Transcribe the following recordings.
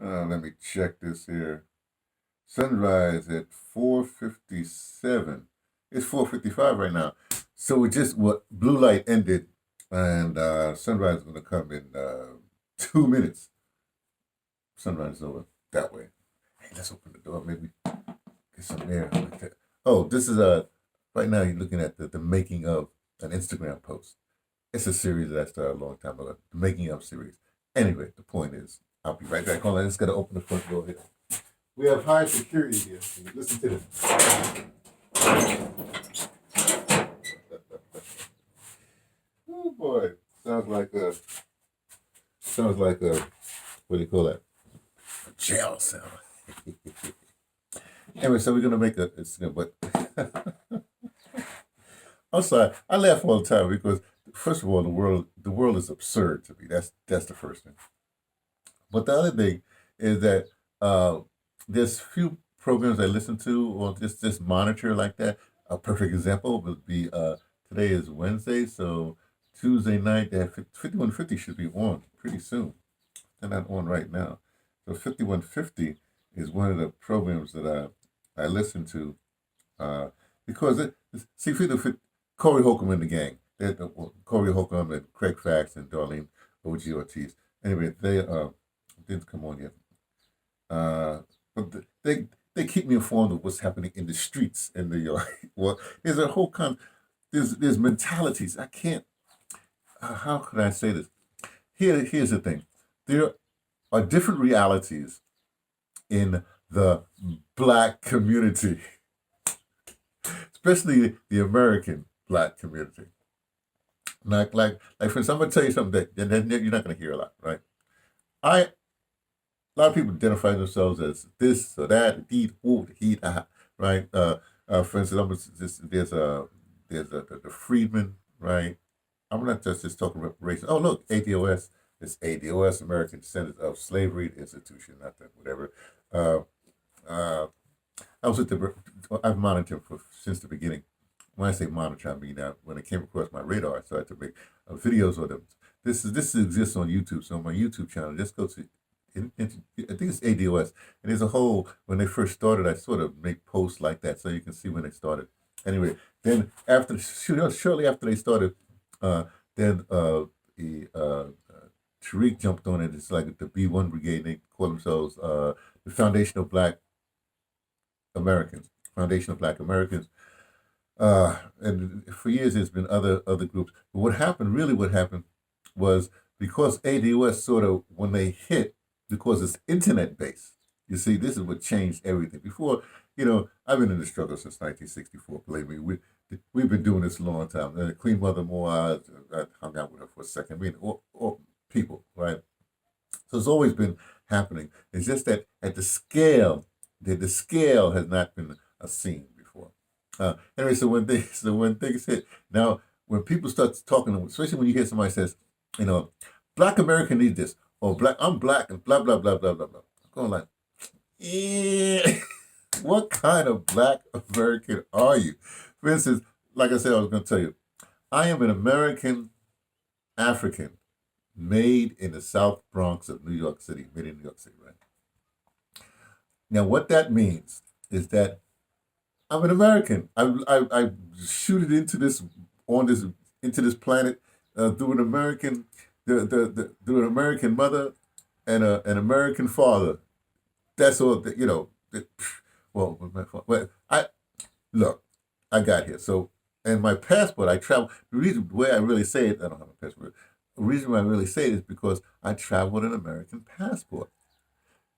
Let me check this here. Sunrise at 4:57. It's 4:55 right now. So it just what blue light ended, and sunrise is going to come in 2 minutes. Sunrise is over that way. Hey, let's open the door. Maybe get some air like that. Oh, this is right now you're looking at the making of an Instagram post. It's a series that I started a long time ago. The making of series. Anyway, the point is, I'll be right back. Hold on, I just gotta open the front door here. We have high security here. Listen to this. Oh boy, sounds like a what do you call that? A jail cell. Anyway, so we're gonna make but I'm sorry. I laugh all the time because first of all, the world is absurd to me. That's the first thing. But the other thing is that there's few programs I listen to or just monitor like that. A perfect example would be today is Wednesday, so Tuesday night that 5150 should be on pretty soon. They're not on right now. So 5150 is one of the programs that I listen to because see 50, Corey Holcomb and the gang. Corey Holcomb and Craig Fax and Darlene O.G. Ortiz. Anyway, they didn't come on yet. Uh, but they keep me informed of what's happening in the streets in New York. Well, there's a whole there's mentalities. I can't. How can I say this? Here's the thing. There are different realities in the black community, especially the American black community. Like for instance, I'm gonna tell you something that you're not gonna hear a lot, right? I A lot of people identify themselves as this or that, the ooh, the heat, right? For instance, there's the freedman, right? I'm not just talking reparations. Oh, look, ADOS. It's ADOS, American Descendants of Slavery Institution, not that whatever. Uh, uh, I was at I've monitored for since the beginning. When I say monitor, I mean when it came across my radar, I started to make videos of them. This exists on YouTube. So on my YouTube channel, just go to I think it's ADOS, and there's a whole. When they first started, I sort of make posts like that so you can see when they started. Anyway, then shortly after they started, uh, then the Tariq jumped on it. It's like the B1 Brigade. They call themselves the Foundation of Black Americans. Foundation of Black Americans. And for years, there's been other groups. But what happened was because ADOS sort of when they hit because it's internet based. You see, this is what changed everything. Before, I've been in the struggle since 1964. Believe me, we've been doing this a long time. Queen Mother Moore, I hung out with her for a second. I mean, or people, right? So it's always been happening. It's just that at the scale, the scale has not been seen before. Anyway, so when things hit now, when people start talking, especially when you hear somebody says, you know, Black American need this, or I'm black and blah blah blah blah blah blah. I'm going like, eh, what kind of Black American are you? For instance, like I said, I was going to tell you, I am an American African made in the South Bronx of New York City, made in New York City, right? Now, what that means is that I'm an American. I shoot it on this into this planet through an American through an American mother and an American father. That's all. Well, well, I look. I got here. So, and my passport. I travel. The way I really say it, I don't have a passport. The reason why I really say it is because I travel with an American passport.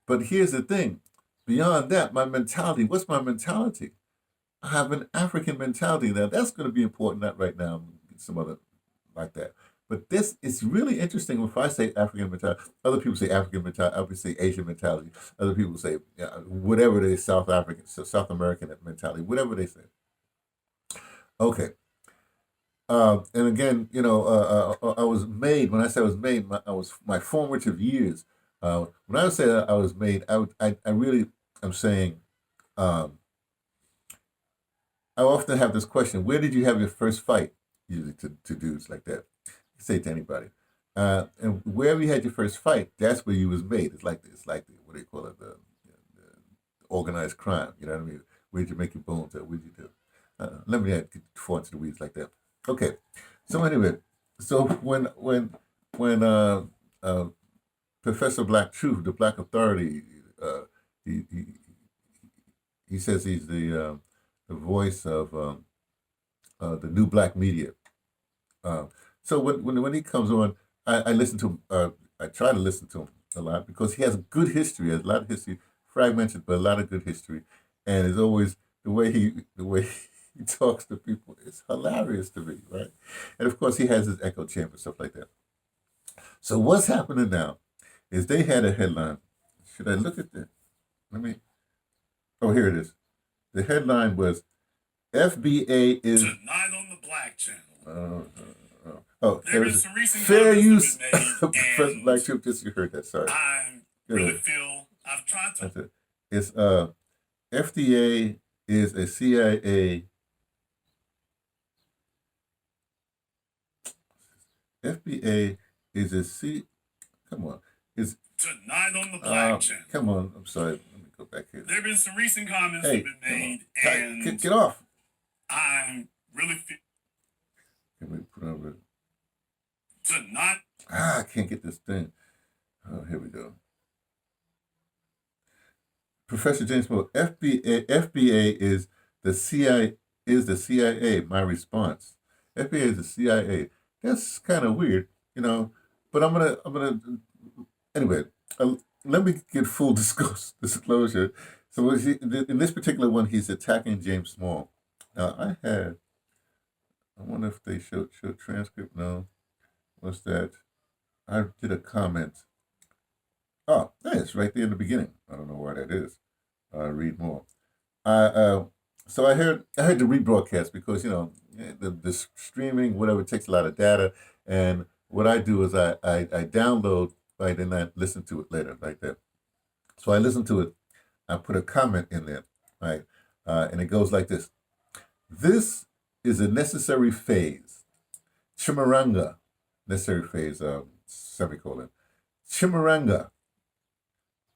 But here's the thing. Beyond that, my mentality. What's my mentality? I have an African mentality now. That's going to be important, not right now, some other like that. But this is really interesting. If I say African mentality, other people say African mentality, other people say Asian mentality, other people say whatever they South African, South American mentality, whatever they say. Okay. And again, I was made. When I say I was made, I was my formative years. When I say that I was made, I really am saying. Um, I often have this question: where did you have your first fight? Usually to dudes like that, you say it to anybody, and wherever you had your first fight, that's where you was made. It's like this, like what organized crime. You know what I mean? Where'd you make your bones at? What'd you do? Let me not get fall into the weeds like that. Okay. So anyway, so when uh, Professor Black Truth, the Black Authority, he, he he says he's the voice of the new black media. Uh, so when he comes on, I listen to him. I try to listen to him a lot because he has good history. He has a lot of history, fragmented, but a lot of good history. And it's always the way he talks to people. It's hilarious to me, right? And of course, he has his echo chamber stuff like that. So what's happening now is they had a headline. Should I look at that? Let me. Oh, here it is. The headline was FBA is Tonight on the Black Channel. Oh, There there is is some recent fair comments use that have been of made, Professor Black and Truth. Just you heard that. Sorry. I Go really ahead. feel I've tried to. That's it. It's FDA is a CIA. FBA is a C. Come on. Is Tonight on the Black Channel. come on. I'm sorry. Let me go back here. There have been some recent comments Hey, that have been come on. made, Get and off. I really feel Can we put over? tonight. I can't get this thing. Oh, here we go. Professor James Moore, FBA is the CIA. My response. FBA is the CIA. That's kind of weird, you know. But I'm gonna anyway. Let me get full disclosure. So in this particular one, he's attacking James Small. Now I wonder if they showed transcript. No, what's that? I did a comment. Oh, it's right there in the beginning. I don't know where that is. Read more. I so I heard the rebroadcast because the streaming whatever takes a lot of data, and what I do is I download right and I listen to it later like that. So I listen to it. I put a comment in there, right, and it goes like this: This is a necessary phase. Chimaranga, necessary phase. Semicolon. Chimaranga.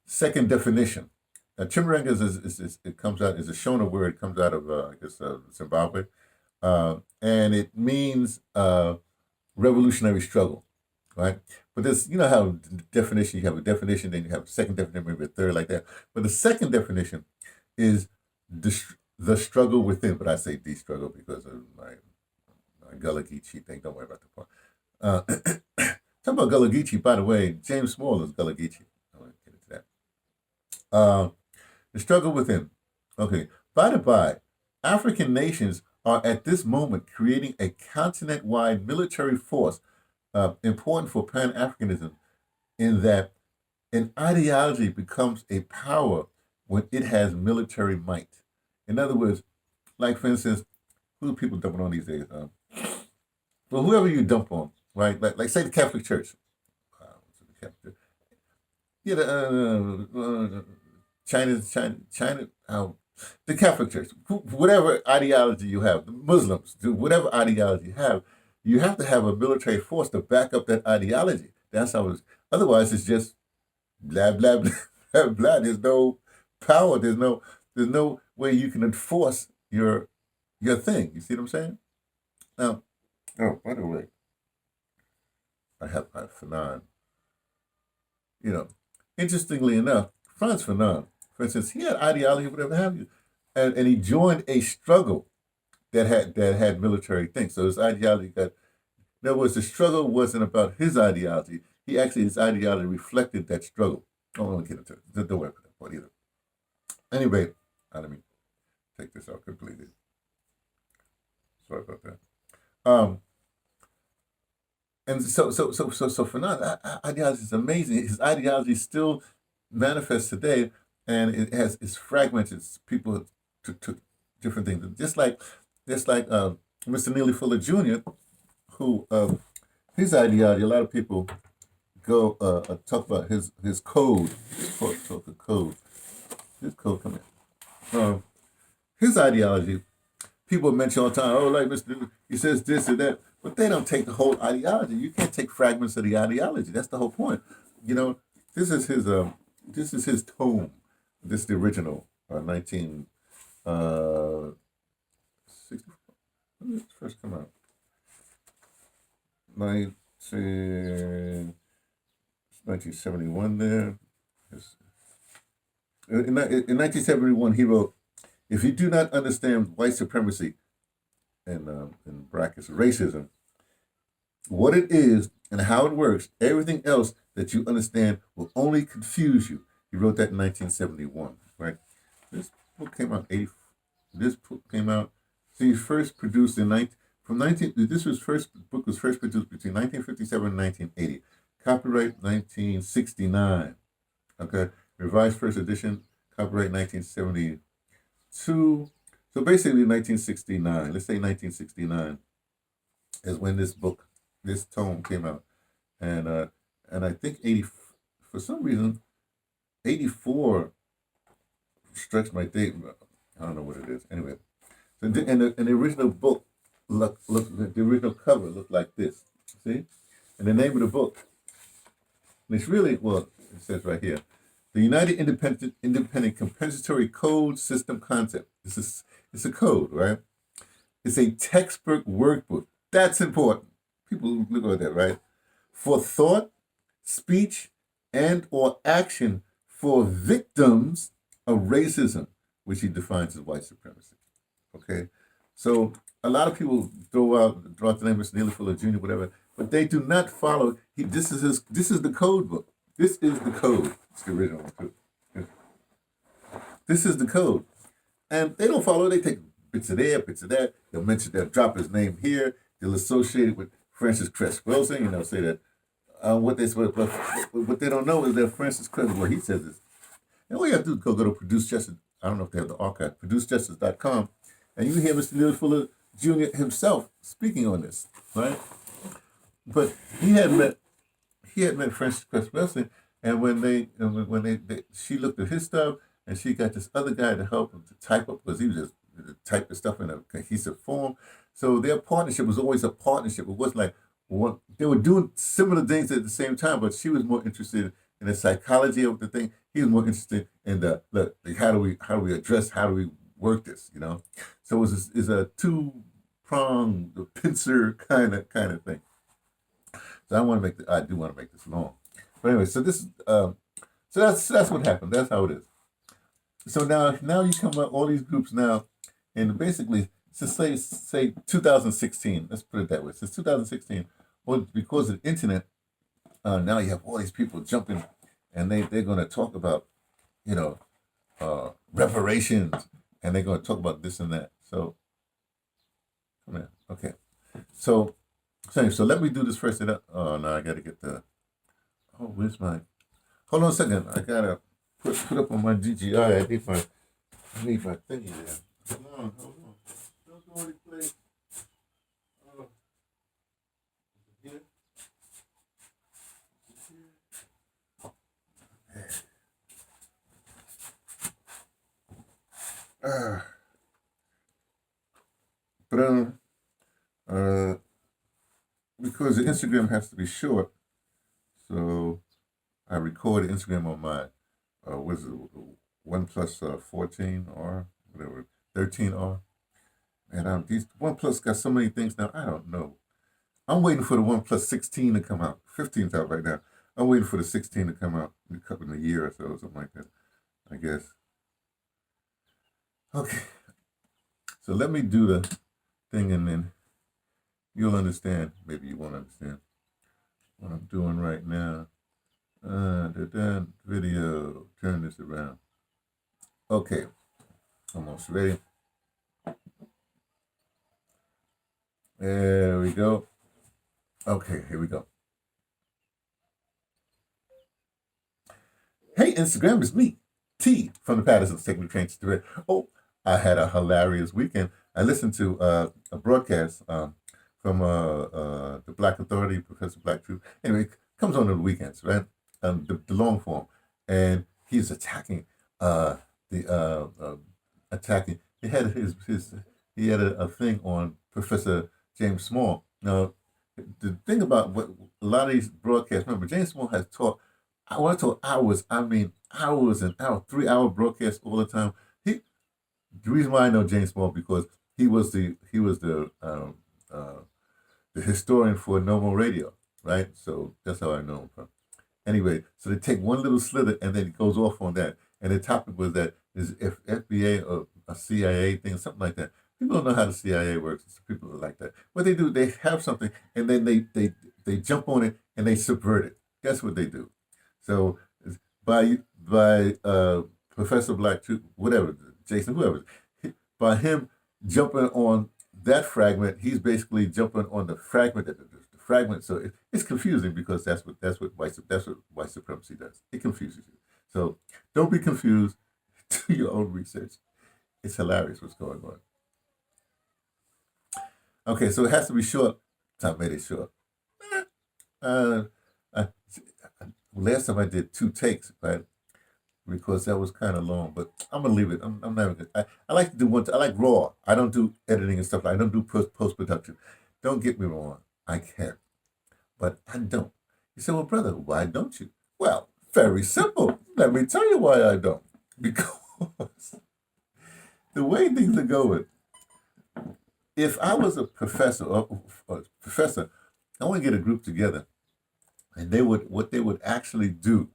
Second definition. Now, chimaranga is it comes out is a Shona word. It comes out of I guess Zimbabwe, and it means revolutionary struggle, right? But this, you know how definition you have a definition, then you have a second definition, maybe a third like that. But the second definition is the struggle within. But I say the struggle because of my Gullah Geechee thing. Don't worry about the part. Talking about Gullah Geechee, by the way, James Small is Gullah Geechee. I want to get into that. The struggle within. Okay. By the by, African nations are at this moment creating a continent-wide military force important for Pan-Africanism in that an ideology becomes a power when it has military might. In other words, like for instance, who are people dumping on these days? Well, whoever you dump on, right? Like say the Catholic Church. The Catholic Church. Yeah, China, the Catholic Church, whatever ideology you have, the Muslims, whatever ideology you have to have a military force to back up that ideology. That's how it's. Otherwise, it's just blah blah blah blah blah. There's no power. There's no way you can enforce your thing. You see what I'm saying? Now, oh, by the way, I have my Fanon. Interestingly enough, Frantz Fanon, for instance, he had ideology, whatever have you, and he joined a struggle that had military things. So his ideology got. In other words, the struggle wasn't about his ideology. His ideology reflected that struggle. I don't want to get into it. Don't worry about that part either. Anyway, let me take this out completely. Sorry about that. And so Fanon, ideology is amazing. His ideology still manifests today, and it's fragmented. People took different things. Just like Mr. Neely Fuller Jr., who his ideology. A lot of people go talk about his code. Talk the code. His code, come here. His ideology. People mention all the time. Oh, like Mr. He says this or that. But they don't take the whole ideology. You can't take fragments of the ideology. That's the whole point. This is his tome. This is the original. 1960. When did it first come out? 19, 1971 there. Yes. In 1971, he wrote, "If you do not understand white supremacy," in brackets, racism, what it is and how it works, everything else that you understand will only confuse you. He wrote that in 1971, right? This book came out 80. This book came out. See, first produced in 19 from 19. This was first book was first produced between 1957 and 1980. Copyright 1969. Okay, revised first edition. Copyright 1972. So basically, 1969. Let's say 1969 is when this tome came out, and I think 80. For some reason, 84 strikes my date. I don't know what it is. Anyway, so the original book the original cover looked like this. See, and the name of the book. And it's really well. It says right here, the United Independent Compensatory Code System Concept. It's a code, right? It's a textbook workbook. That's important. People look at that, right? For thought, speech, and or action for victims of racism, which he defines as white supremacy. Okay, so a lot of people throw out the name of Mr. Neely Fuller Jr., whatever, but they do not follow. This is the code book. This is the code. It's the original one too. This is the code, and they don't follow. They take bits of there, bits of that. They'll drop his name here. They'll associate it with Francis Cress Wilson. Say that what they don't know is that Francis Cress, what he says is, and all you have to do is go to Produce Justice. I don't know if they have the archive, producejustice.com, and you hear Mr. Neil Fuller Jr. himself speaking on this, right? But he had met Francis Cress Wilson, and she looked at his stuff, and she got this other guy to help him to type up because he was just type the stuff in a cohesive form. So their partnership was always a partnership. It was like they were doing similar things at the same time, but she was more interested in the psychology of the thing. He was more interested in how do we address, how do we work this, So it's a two-pronged pincer kind of thing. So I do want to make this long, but anyway. So this that's what happened. That's how it is. So now you come up all these groups now, and basically since say 2016. Let's put it that way. Since 2016, well, because of the internet, now you have all these people jumping, and they're going to talk about reparations, and they're going to talk about this and that. So come here. Okay. So let me do this first. Oh no, I got to get the. Oh, where's my? Hold on a second. I gotta put up on my GGI. I need my thingy there. Hold on. Don't go any place. Oh, here. But because the Instagram has to be short, so I recorded Instagram on my was it OnePlus 14 or whatever 13R, and these OnePlus got so many things now. I don't know. I'm waiting for the OnePlus 16 to come out. 15's out right now. I'm waiting for the 16 to come out in a year or so, something like that. I guess. Okay. So let me do the thing, and then you'll understand. Maybe you won't understand what I'm doing right now. Video. Turn this around. Okay. Almost ready. There we go. Okay, here we go. Hey, Instagram, it's me, T from the Pattersons, taking the train to the red. Oh, I had a hilarious weekend. I listened to a broadcast from the Black Authority, Professor Black Truth. Anyway, it comes on the weekends, right? The long form, and he's attacking attacking. He had a thing on Professor James Small. Now, the thing about what a lot of these broadcasts. Remember, James Small has taught. When I talk hours, I mean hours and hours, 3-hour broadcasts all the time. The reason why I know James Small because he was the historian for No More Radio, right? So that's how I know him from. Anyway, so they take one little slither and then it goes off on that. And the topic was that is if FBA or a CIA thing, something like that. People don't know how the CIA works. It's people are like that. What they do, they have something and then they jump on it and they subvert it. That's what they do. So by Professor Black, whatever, Jason, whoever, by him jumping on that fragment, he's basically jumping on the fragment the fragment. So it's confusing because that's what white supremacy does. It confuses you. So don't be confused. Do your own research. It's hilarious what's going on. Okay, so it has to be short. I made it short. Uh, I, last time I did 2 takes, right? Because that was kind of long, but I'm gonna leave it. I'm never gonna. I like to do one. I like raw. I don't do editing and stuff. I don't do post production. Don't get me wrong. I can, but I don't. You say, well, brother, why don't you? Well, very simple. Let me tell you why I don't. Because the way things are going, if I was a professor or professor, I want to get a group together, and they would what they would actually do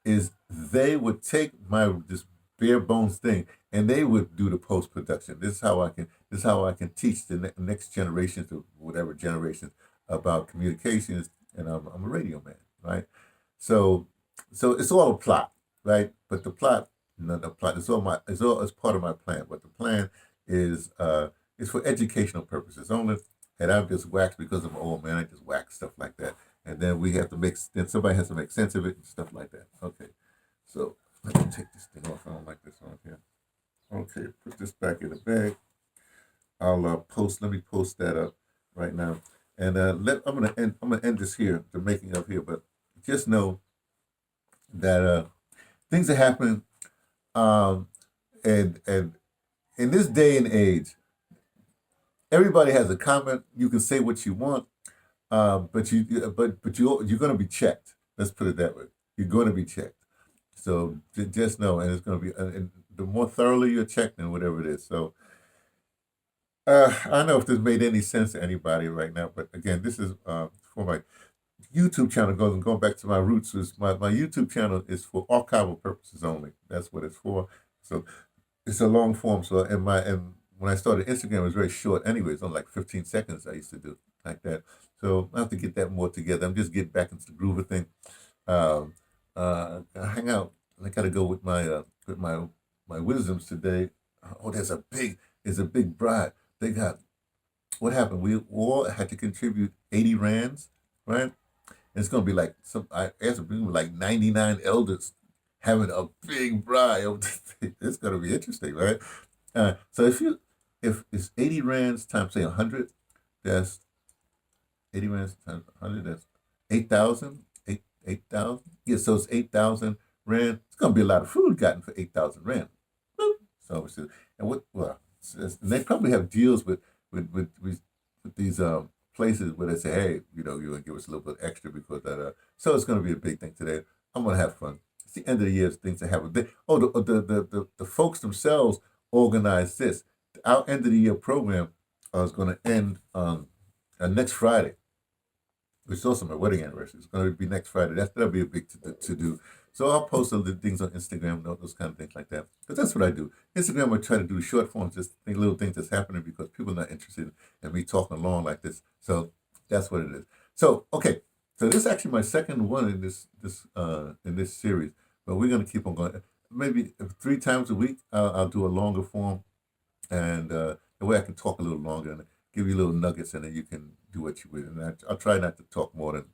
is they would take my this bare bones thing and they would do the post production. This is how I can teach the next generations of whatever generations about communications. And I'm a radio man, right? So so it's all a plot, right? But the plot, not the plot. It's part of my plan. But the plan is for educational purposes only. And I'm just waxed because I'm old man. I just wax stuff like that and then we have to make then somebody has to make sense of it and stuff like that. Okay, so let me take this thing off. I don't like this on here. Okay, put this back in the bag. I'll post. Let me post that up right now, and I'm gonna end this here, the making of here. But just know that things are happening, um, and in this day and age, everybody has a comment. You can say what you want. But you're going to be checked. Let's put it that way. You're going to be checked. So just know, and it's going to be, and the more thoroughly you're checked, and whatever it is. So I don't know if this made any sense to anybody right now, but again, this is for my YouTube channel. Going back to my roots, is my YouTube channel is for archival purposes only. That's what it's for. So it's a long form. So and when I started Instagram, it was very short. Anyways, on like 15 seconds. I used to do like that. So I have to get that more together. I'm just getting back into the groove of thing. Um, I hang out. I got to go with my wisdoms today. Oh, there's a big bride. They got what happened? We all had to contribute 80 rands, right? And it's gonna be like I asked to bring like 99 elders having a big bride. It's gonna be interesting, right? So if it's 80 rands times say 100, that's 80 rands times 100, that's 8,000. 8,000. Yeah, so it's 8,000 rand. It's gonna be a lot of food gotten for 8,000 rand. Boop. So and what well and they probably have deals with these places where they say, hey, you're gonna give us a little bit extra because that. So it's gonna be a big thing today. I'm gonna have fun. It's the end of the year. Things that happen. The folks themselves organize this. Our end of the year program is going to end next Friday, which is also my wedding anniversary. It's going to be next Friday. That'll be a big to do. So I'll post other things on Instagram, those kind of things like that. Because that's what I do. Instagram, I try to do short forms, just little things that's happening because people are not interested in me talking along like this. So that's what it is. So okay, so this is actually my second one in this series, but we're gonna keep on going. Maybe 3 times a week, I'll do a longer form, and the way I can talk a little longer and give you little nuggets, and then you can do what you will. And I'll try not to talk more than.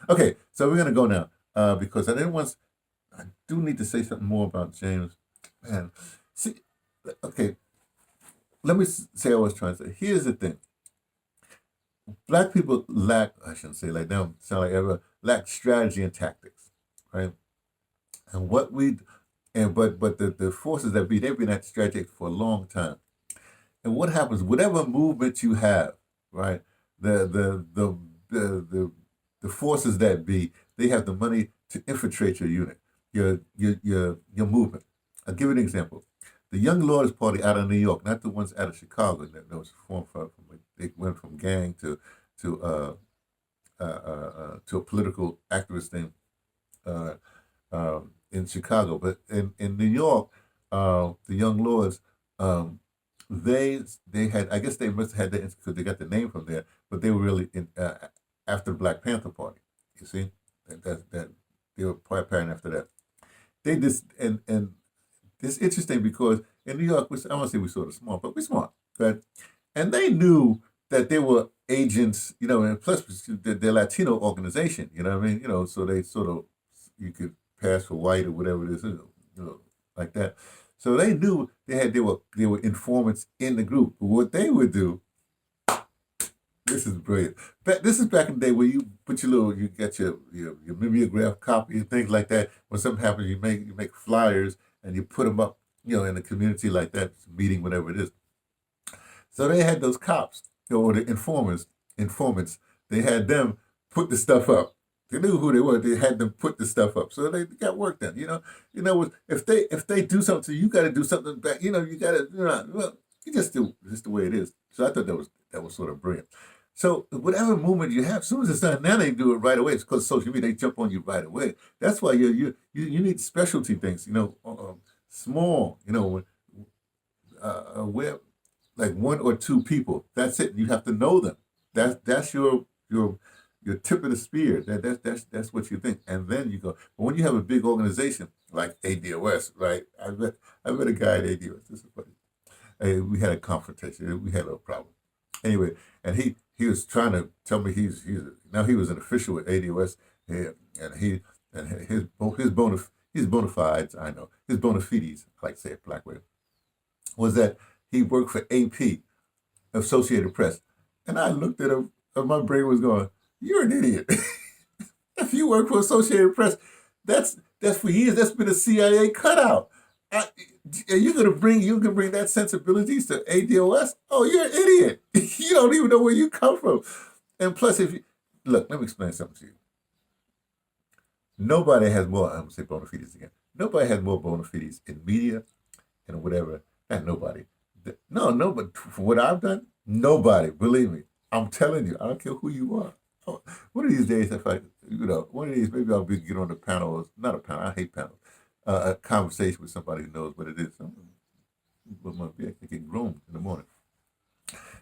Okay, so we're gonna go now because I do need to say something more about James. Man, see, okay, let me say what I was trying to say. Here's the thing: Black people lack. I shouldn't say like them. Sound like ever lack strategy and tactics, right? And what we and but the forces that be they've been at strategic for a long time. And what happens? Whatever movement you have, right? The the the the the, the forces that be they have the money to infiltrate your unit. your movement. I'll give you an example. The Young Lords Party out of New York, not the ones out of Chicago that was formed from they went from gang to to a political activist thing uh, in Chicago. But in New York, the Young Lords, um, they had, I guess they must have had that because they got the name from there, but they were really after the Black Panther Party. You see, that they were pioneering after that. They just and it's interesting because in New York, I want to say we're sort of small, but we're smart, right? And they knew that they were agents, and plus they're Latino organization, you know what I mean? So they sort of, you could pass for white or whatever it is, like that. So they knew they were informants in the group. But what they would do, this is brilliant. This is back in the day where you put you get your mimeograph copy and things like that. When something happens, you make flyers and you put them up, in the community like that, meeting, whatever it is. So they had those cops, or the informants. They had them put the stuff up. They knew who they were. They had them put the stuff up, so they got work done. If they do something, you got to do something back. You got to, well, you just do just the way it is. So I thought that was sort of brilliant. So whatever movement you have, as soon as it's done, now they do it right away. It's because social media, they jump on you right away. That's why you need specialty things. Small. Where like one or two people. That's it. You have to know them. That's your tip of the spear. That's what you think, and then you go. But when you have a big organization like ADOS, right? I met a guy at ADOS. This is funny. Hey, we had a confrontation. We had a little problem. Anyway, and he was trying to tell me now he was an official at ADOS, and his bona fides, I know, his bona fides, I like to say it black way, was that he worked for AP, Associated Press. And I looked at him, and my brain was going, "You're an idiot. If you work for Associated Press, that's for years. That's been a CIA cutout. I, are you can bring that sensibilities to ADOS? Oh, you're an idiot. You don't even know where you come from. And plus, if you look, let me explain something to you. Nobody has more. I'm gonna say bona fides again. Nobody has more bona fides in media and whatever. Not nobody. No, but for what I've done, nobody. Believe me, I'm telling you. I don't care who you are. Oh, one of these days, if one of these, maybe I'll get on the panel. Not a panel. I hate panels. A conversation with somebody who knows what it is. But my be get groomed in the morning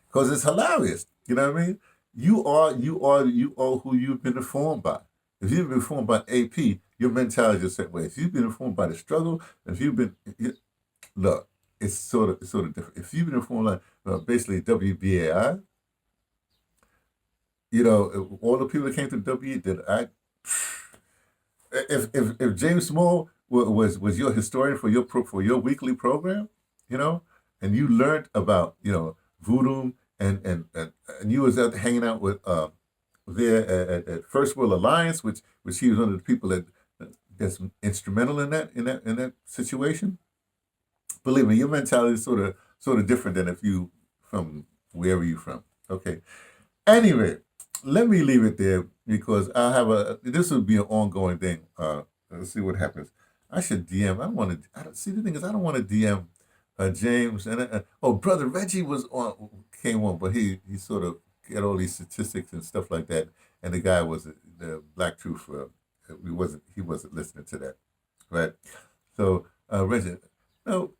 because it's hilarious. You know what I mean? You are who you've been informed by. If you've been informed by AP, your mentality is a certain way. If you've been informed by the struggle, if you've been look, it's sort of different. If you've been informed like basically WBAI, all the people that came to W that if James Small was your historian for your weekly program, you know, and you learned about voodoo and you was out hanging out with there at First World Alliance, which he was one of the people that's instrumental in that situation. Believe me, your mentality is sort of different than if you from wherever you from. Okay. Anyway, let me leave it there because I'll have this will be an ongoing thing. Let's see what happens. I should DM. I don't want to. I don't, see the thing is I don't want to DM James and brother Reggie came on, but he sort of got all these statistics and stuff like that, and the guy was the Black Truth. He wasn't listening to that, right? So Reggie, no,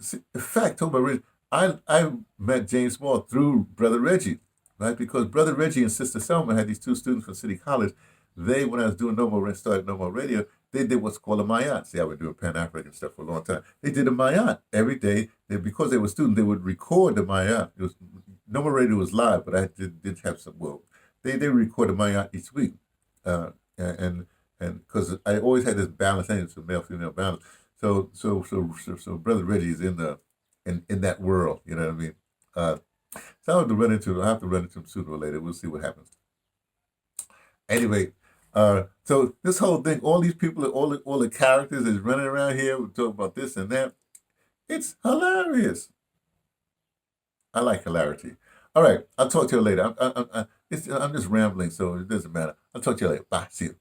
see, in fact, talking about Reggie, I met James Small through brother Reggie, right? Because brother Reggie and sister Selma had these two students from City College. When I was doing started No More Radio, they did what's called a Mayat. See, I was doing Pan African stuff for a long time. They did a Mayat every day. Because they were students, they would record the Mayat. No More Radio was live, but I did have some. Well, they recorded Mayat each week, and because I always had this balance, and it's a male female balance. So brother Reggie is in that world. You know what I mean? So I have to run into him sooner or later. We'll see what happens. Anyway, so this whole thing, all these people, all the characters is running around here. We talk about this and that. It's hilarious. I like hilarity. All right, I'll talk to you later. I'm just rambling, so it doesn't matter. I'll talk to you later. Bye. See you.